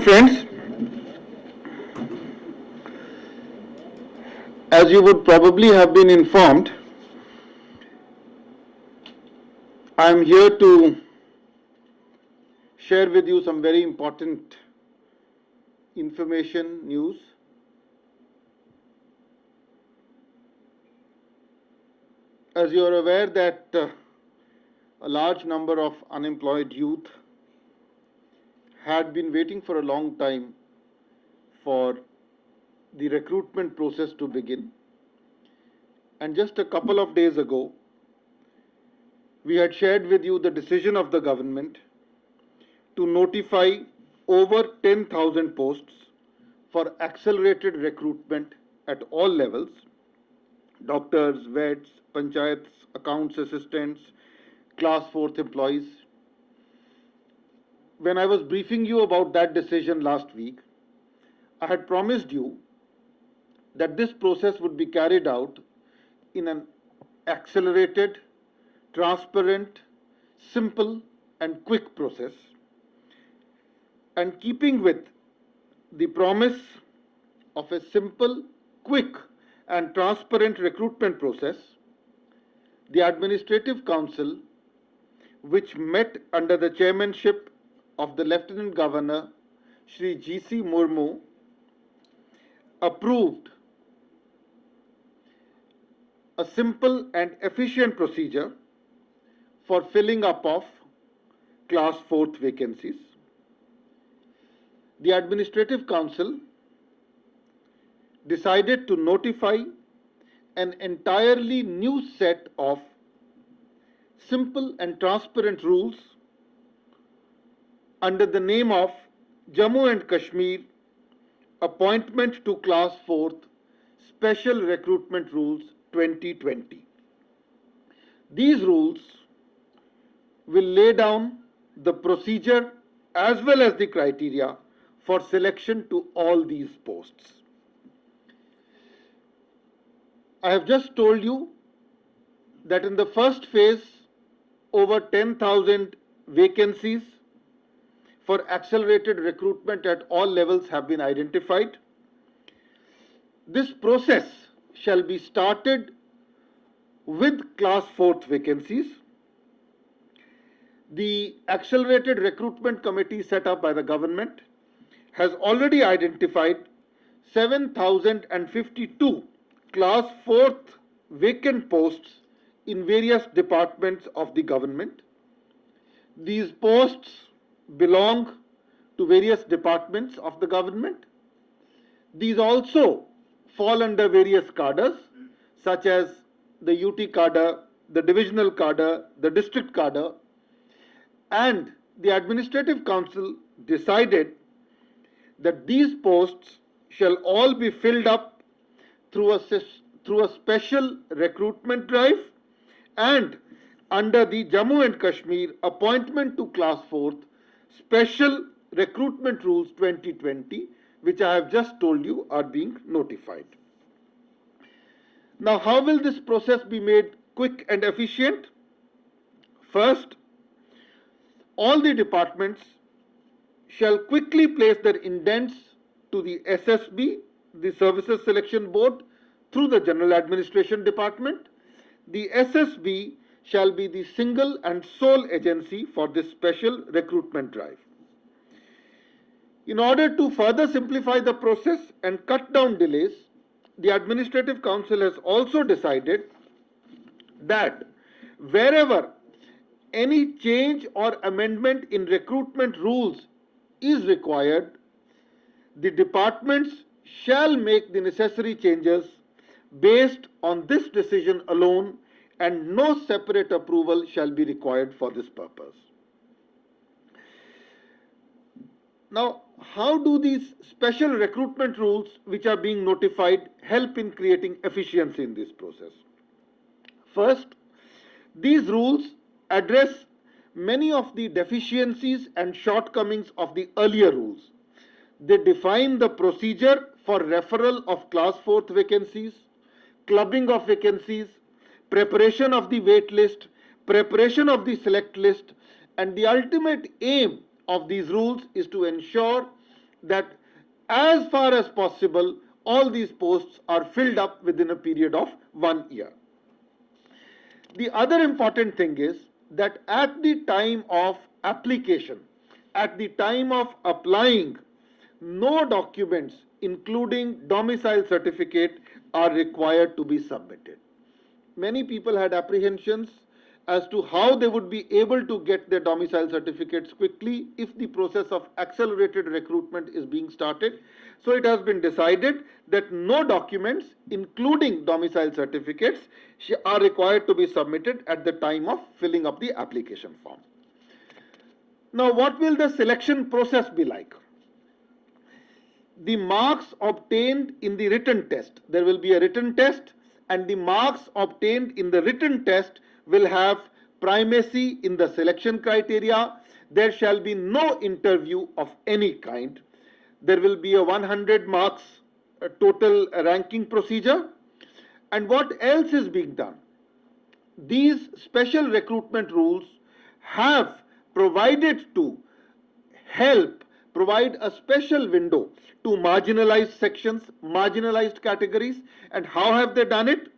friends, as you would probably have been informed, I am here to share with you some very important information, news. As you are aware that a large number of unemployed youth had been waiting for a long time for the recruitment process to begin. And just a couple of days ago, we had shared with you the decision of the government to notify over 10,000 posts for accelerated recruitment at all levels: doctors, vets, panchayats, accounts assistants, class 4th employees. When I was briefing you about that decision last week, I had promised you that this process would be carried out in an accelerated, transparent, simple, and quick process. And keeping with the promise of a simple, quick, and transparent recruitment process, the Administrative Council, which met under the chairmanship of the Lieutenant Governor, Shri G.C. Murmu, approved a simple and efficient procedure for filling up of class 4th vacancies. The Administrative Council decided to notify an entirely new set of simple and transparent rules under the name of Jammu and Kashmir Appointment to Class 4th Special Recruitment Rules 2020. These rules will lay down the procedure as well as the criteria for selection to all these posts. I have just told you that in the first phase, over 10,000 vacancies for accelerated recruitment at all levels have been identified. This process shall be started with class 4th vacancies. The Accelerated Recruitment Committee set up by the government has already identified 7,052 class 4th vacant posts in various departments of the government. These posts belong to various departments of the government. These also fall under various cadres, such as the UT cadre, the divisional cadre, the district cadre, and the Administrative Council decided that these posts shall all be filled up through a special recruitment drive and under the Jammu and Kashmir Appointment to Class 4th Special Recruitment Rules 2020, which I have just told you are being notified. Now, how will this process be made quick and efficient? First, all the departments shall quickly place their indents to the SSB, the Services Selection Board, through the General Administration Department. The SSB shall be the single and sole agency for this special recruitment drive. In order to further simplify the process and cut down delays, the Administrative Council has also decided that wherever any change or amendment in recruitment rules is required, the departments shall make the necessary changes based on this decision alone, and no separate approval shall be required for this purpose. Now, how do these special recruitment rules which are being notified help in creating efficiency in this process? First, these rules address many of the deficiencies and shortcomings of the earlier rules. They define the procedure for referral of class 4th vacancies, clubbing of vacancies, preparation of the wait list, preparation of the select list, and the ultimate aim of these rules is to ensure that as far as possible, all these posts are filled up within a period of 1 year. The other important thing is that at the time of application, at the time of applying, no documents, including domicile certificate, are required to be submitted. Many people had apprehensions as to how they would be able to get their domicile certificates quickly if the process of accelerated recruitment is being started. So it has been decided that no documents, including domicile certificates, are required to be submitted at the time of filling up the application form. Now, what will the selection process be like? The marks obtained in the written test, there will be a written test, and the marks obtained in the written test will have primacy in the selection criteria. There shall be no interview of any kind. There will be a 100 marks total ranking procedure. And what else is being done? These special recruitment rules have provided to provide a special window to marginalized sections, marginalized categories. And how have they done it?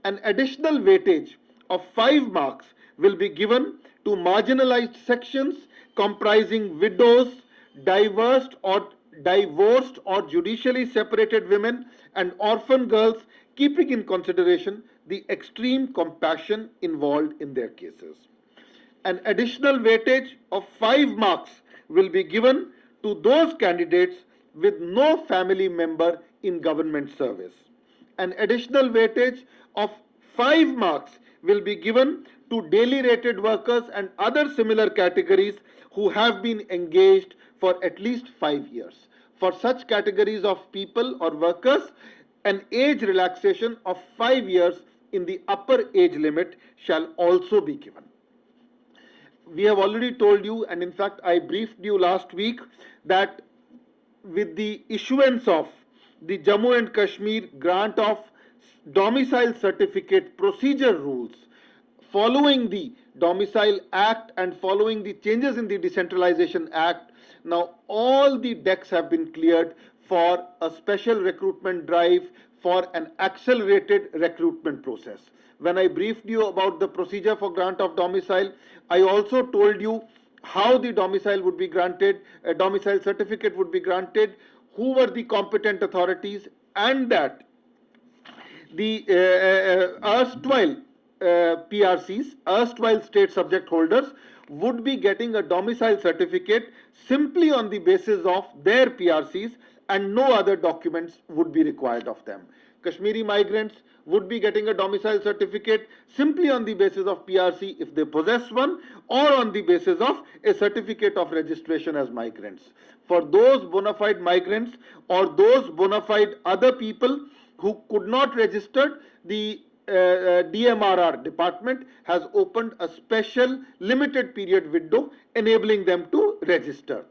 An additional weightage of 5 marks will be given to marginalized sections comprising widows, divorced or judicially separated women, and orphan girls, keeping in consideration the extreme compassion involved in their cases. An additional weightage of 5 marks will be given to those candidates with no family member in government service. An additional weightage of 5 marks will be given to daily rated workers and other similar categories who have been engaged for at least 5 years. For such categories of people or workers, an age relaxation of 5 years in the upper age limit shall also be given. We have already told you, and in fact I briefed you last week, that with the issuance of the Jammu and Kashmir grant of domicile certificate procedure rules, following the Domicile Act and following the changes in the Decentralization Act, now all the decks have been cleared for a special recruitment drive for an accelerated recruitment process. When I briefed you about the procedure for grant of domicile, I also told you how the domicile would be granted, a domicile certificate would be granted, who were the competent authorities, and that the erstwhile PRCs, erstwhile state subject holders, would be getting a domicile certificate simply on the basis of their PRCs, and no other documents would be required of them. Kashmiri migrants would be getting a domicile certificate simply on the basis of PRC if they possess one, or on the basis of a certificate of registration as migrants. For those bona fide migrants or those bona fide other people who could not register, the DMRR department has opened a special limited period window enabling them to register.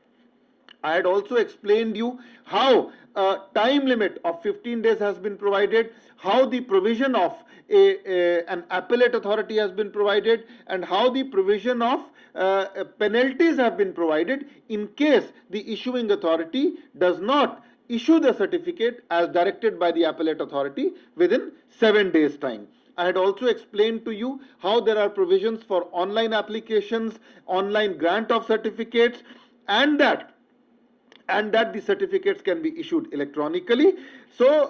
I had also explained you how a time limit of 15 days has been provided, how the provision of an appellate authority has been provided, and how the provision of penalties have been provided in case the issuing authority does not issue the certificate as directed by the appellate authority within 7 days' time. I had also explained to you how there are provisions for online applications, online grant of certificates, and that the certificates can be issued electronically. So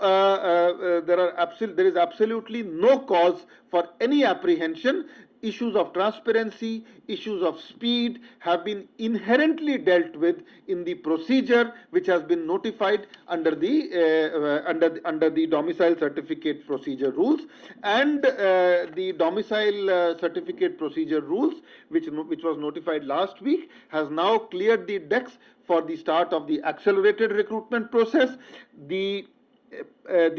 there is absolutely no cause for any apprehension. Issues of transparency, issues of speed have been inherently dealt with in the procedure which has been notified under the domicile certificate procedure rules, and the domicile certificate procedure rules which was notified last week has now cleared the decks for the start of the accelerated recruitment process. The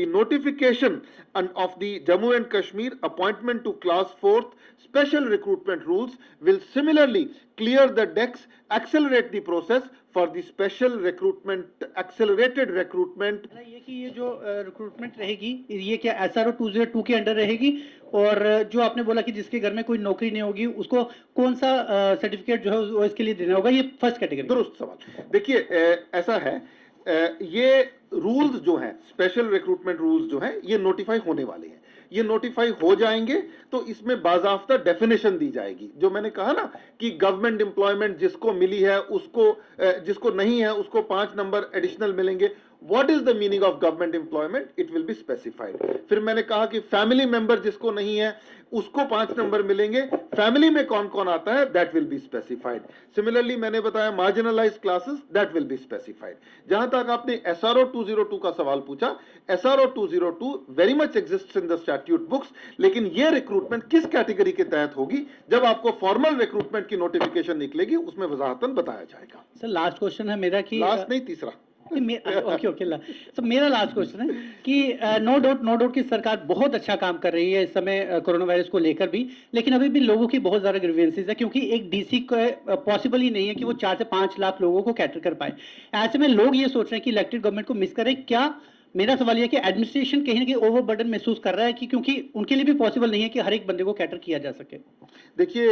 notification of the Jammu and Kashmir appointment to class 4th special recruitment rules will similarly clear the decks, accelerate the process for the special recruitment, accelerated recruitment. ये कि ये जो recruitment रहेगी ये क्या SRO 202 के under रहेगी, और जो आपने बोला कि जिसके घर में कोई नौकरी नहीं होगी उसको कौन सा सर्टिफिकेट जो है वो इसके लिए देना होगा, ये फर्स्ट कैटेगरी? दुरुस्त सवाल। देखिए ऐसा है, ये रूल्स जो हैं, स्पेशल रिक्रूटमेंट रूल्स जो हैं, ये नोटिफाई होने वाले हैं। ये नोटिफाई हो जाएंगे तो इसमें बाजाफ्ता डेफिनेशन दी जाएगी। जो मैंने कहा ना कि गवर्नमेंट एम्प्लॉयमेंट जिसको मिली है उसको, जिसको नहीं है उसको 5 नंबर एडिशनल मिलेंगे। What is the meaning of government employment? It will be specified. फिर मैंने कहा कि फैमिली मेंबर जिसको नहीं है उसको 5 नंबर मिलेंगे। फैमिली में कौन कौन आता है that will be specified. Similarly मैंने बताया marginalised classes that will be specified. जहां तक आपने SRO 202 का सवाल पूछा, SRO 202 very much exists in the statute books, लेकिन ये रिक्रूटमेंट किस कैटेगरी के तहत होगी जब आपको फॉर्मल रिक्रूटमेंट की नोटिफिकेशन निकलेगी उसमें वजाहतन बताया जाएगा। सर लास्ट क्वेश्चन है मेरा कि लास्ट नहीं, तीसरा। ओके ओके तो मेरा लास्ट क्वेश्चन है कि नो डाउट कि सरकार बहुत अच्छा काम कर रही है इस समय कोरोना वायरस को लेकर भी, लेकिन अभी भी लोगों की बहुत ज़्यादा ग्रीवेंसेस है क्योंकि एक डीसी को पॉसिबल ही नहीं है कि वो 4 से 5 लाख लोगों को कैटर कर पाए। ऐसे में लोग ये सोच रहे हैं कि इलेक्टेड गवर्नमेंट को मिस करें। क्या, मेरा सवाल यह कि एडमिनिस्ट्रेशन कहीं ना कहीं ओवरबर्डन महसूस कर रहा है कि क्योंकि उनके लिए भी पॉसिबल नहीं है कि हर एक बंदे को कैटर किया जा सके। देखिए,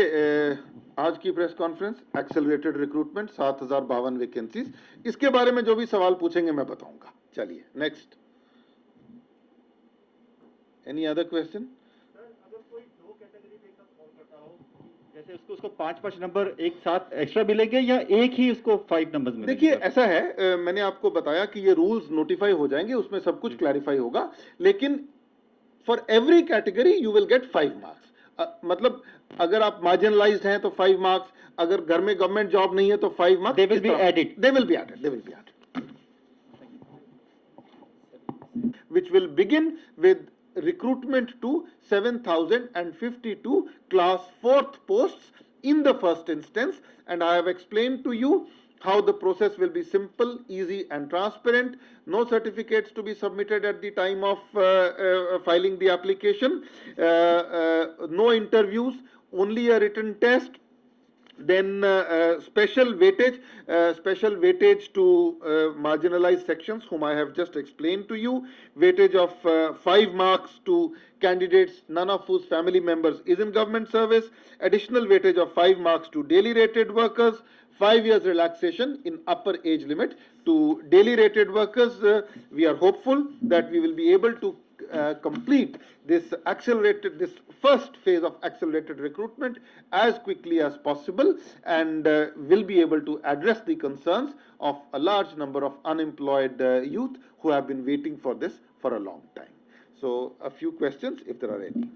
आज की press conference accelerated recruitment 7052 vacancies, इसके बारे में जो भी सवाल पूछेंगे मैं बताऊंगा। चलिए नेक्स्ट, एनी अदर क्वेश्चन? अगर कोई 2 कैटेगरी पे एक साथ फॉल करता हो, जैसे उसको 5-5 नंबर एक साथ एक्स्ट्रा मिलेंगे या एक ही उसको 5 नंबर्स मिलेंगे? देखिए ऐसा है, मैंने आपको बताया कि ये रूल्स नोटिफाई हो जाएंगे, उसमें सब कुछ क्लैरिफाई होगा, लेकिन for every category you will get 5 marks. मतलब अगर आप मार्जिनलाइज्ड हैं तो 5 मार्क्स, अगर घर में गवर्नमेंट जॉब नहीं है तो 5 marks. They will be added. They will be added. They will be added. Which will begin with recruitment to 7,052 class 4th posts in the first instance, and I have explained to you how the process will be simple, easy and transparent. No certificates to be submitted at the time of filing the application, no interviews, only a written test. Then special weightage to marginalized sections whom I have just explained to you. Weightage of 5 marks to candidates none of whose family members is in government service. Additional weightage of 5 marks to daily rated workers. 5 years relaxation in upper age limit to daily rated workers. We are hopeful that we will be able to complete this first phase of accelerated recruitment as quickly as possible, and will be able to address the concerns of a large number of unemployed youth who have been waiting for this for a long time. So a few questions if there are any.